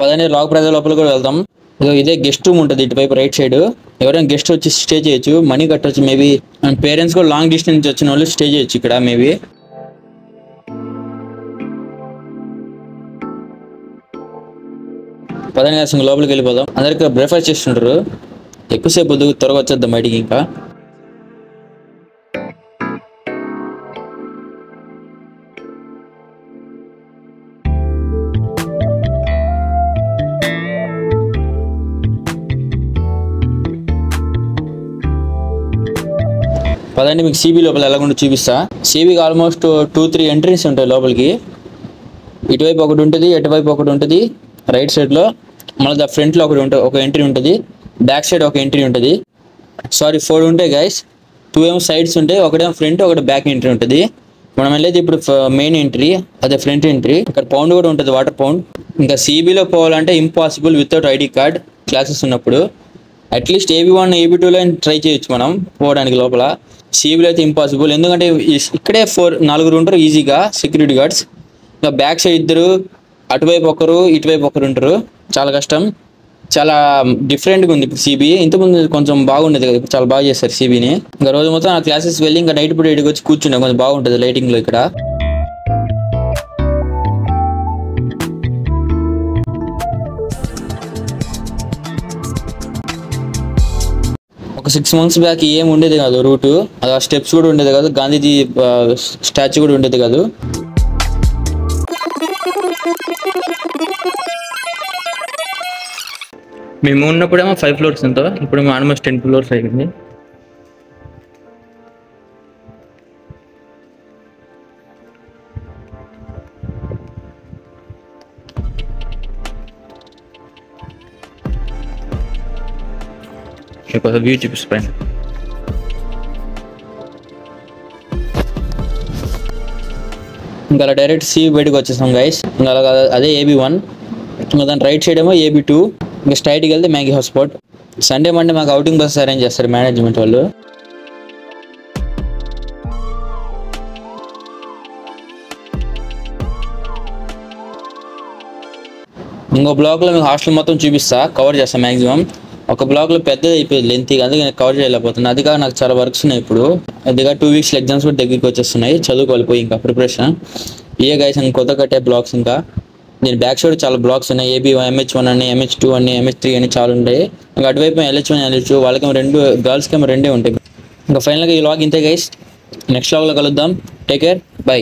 పదని రాక్ ప్రజల లోపల కూడా వెళ్దాం. ఇదే గెస్ట్ రూమ్ ఉంటుంది ఇటువైపు రైట్ సైడ్. ఎవరైనా గెస్ట్ వచ్చి స్టే చేయొచ్చు, మనీ కట్టొచ్చు. మేబీ పేరెంట్స్ కూడా లాంగ్ డిస్టెన్స్ నుంచి వచ్చిన వాళ్ళు స్టే చేయొచ్చు ఇక్కడ. మేబీ పదని కాసిన లోపలికి వెళ్ళిపోదాం. అందరికి బ్రేక్ఫాస్ట్ చేస్తుంటారు. ఎక్కువసేపు వద్దు, త్వరగా వచ్చేద్దాం బయటికి. ఇంకా పదండి మీకు సిబి లోపల ఎలాగుండో చూపిస్తా. సిబికి ఆల్మోస్ట్ 2-3 ఎంట్రీస్ ఉంటాయి లోపలికి. ఇటువైపు ఒకటి ఉంటుంది, ఎటువైపు ఒకటి ఉంటుంది రైట్ సైడ్లో. మళ్ళీ ఫ్రంట్లో ఒక ఎంట్రీ ఉంటుంది, బ్యాక్ సైడ్ ఒక ఎంట్రీ ఉంటుంది. సారీ 4 ఉంటాయి గైస్. 2 ఏమో సైడ్స్ ఉంటాయి, ఒకటేమో ఫ్రంట్, ఒకటి బ్యాక్ ఎంట్రీ ఉంటుంది. మనం వెళ్ళేది ఇప్పుడు మెయిన్ ఎంట్రీ, అదే ఫ్రంట్ ఎంట్రీ. ఇక్కడ పౌండ్ కూడా ఉంటుంది, వాటర్ పౌండ్. ఇంకా సిబిలో పోవాలంటే impossible without ID card classes ఉన్నప్పుడు. అట్లీస్ట్ AB1 AB2లో ట్రై చేయొచ్చు మనం పోవడానికి లోపల. సిబిలో అయితే ఇంపాసిబుల్, ఎందుకంటే ఇక్కడే 4 ఉంటారు ఈజీగా సెక్యూరిటీ గార్డ్స్. ఇంకా బ్యాక్ సైడ్ 2, అటువైపు ఒకరు, ఇటువైపు ఒకరు ఉంటారు. చాలా కష్టం, చాలా డిఫరెంట్గా ఉంది ఇప్పుడు సిబి. ఇంతకుముందు కొంచెం బాగుండేది కదా, ఇప్పుడు చాలా బాగా చేస్తారు సిబిని. ఇంకా రోజు మొత్తం ఆ క్లాసెస్ వెళ్ళి ఇంకా నైట్ పూట ఇటుకు వచ్చి కూర్చుంటే కొంచెం బాగుంటుంది లైటింగ్లో ఇక్కడ. ఒక 6 months బ్యాక్ ఏం ఉండేది కాదు రూటు. అది ఆ స్టెప్స్ కూడా ఉండేది కాదు, గాంధీజీ స్టాచ్యూ కూడా ఉండేది కాదు. మేము ఉన్నప్పుడేమో 5 floors ఎంతో, ఇప్పుడు మేము ఆల్మోస్ట్ 10 floors అయింది. వ్యూ చూపిస్తాను. ఇంకా అలా డైరెక్ట్ సి బయటకు వచ్చేసాం గైస్. ఇంకా అలా అదే AB1. ఇంకా దాని రైట్ సైడ్ ఏమో AB2. ఇంకా స్ట్రైట్కి వెళ్తే Maggi house spot. Sunday Monday మాకు అవుటింగ్ బస్ అరేంజ్ చేస్తారు మేనేజ్మెంట్ వాళ్ళు. ఇంకో బ్లాక్లో మీకు హాస్టల్ మొత్తం చూపిస్తా, కవర్ చేస్తాను మ్యాక్సిమం. ఒక బ్లాక్లో పెద్దది అయిపోయింది లెంతీగా, అందుకే నేను కవర్ చేయలేకపోతున్నా. అదిగా నాకు చాలా వర్క్స్ ఉన్నాయి ఇప్పుడు. అదిగా 2 weeks ఎగ్జామ్స్ కూడా దగ్గరికి వచ్చేస్తున్నాయి, చదువుకోవాలి ఇంకా ప్రిపరేషన్. ఏ గైస్ ఇంకా కొత్త కట్టే బ్లాక్స్. ఇంకా దీని బ్యాక్ సైడ్ చాలా బ్లాక్స్ ఉన్నాయి. AB1 MH1 అని, MH2 అని, MH3 అని చాలా ఉంటాయి. ఇంకా అటువైపు LH1 LH2 వాళ్ళకేమో 2, గర్ల్స్కి ఏమో 2 ఉంటాయి. ఇంకా ఫైనల్గా ఈ వ్లాగ్ ఇంతే గైస్. నెక్స్ట్ వ్లాగ్లో కలుద్దాం. Take care, by.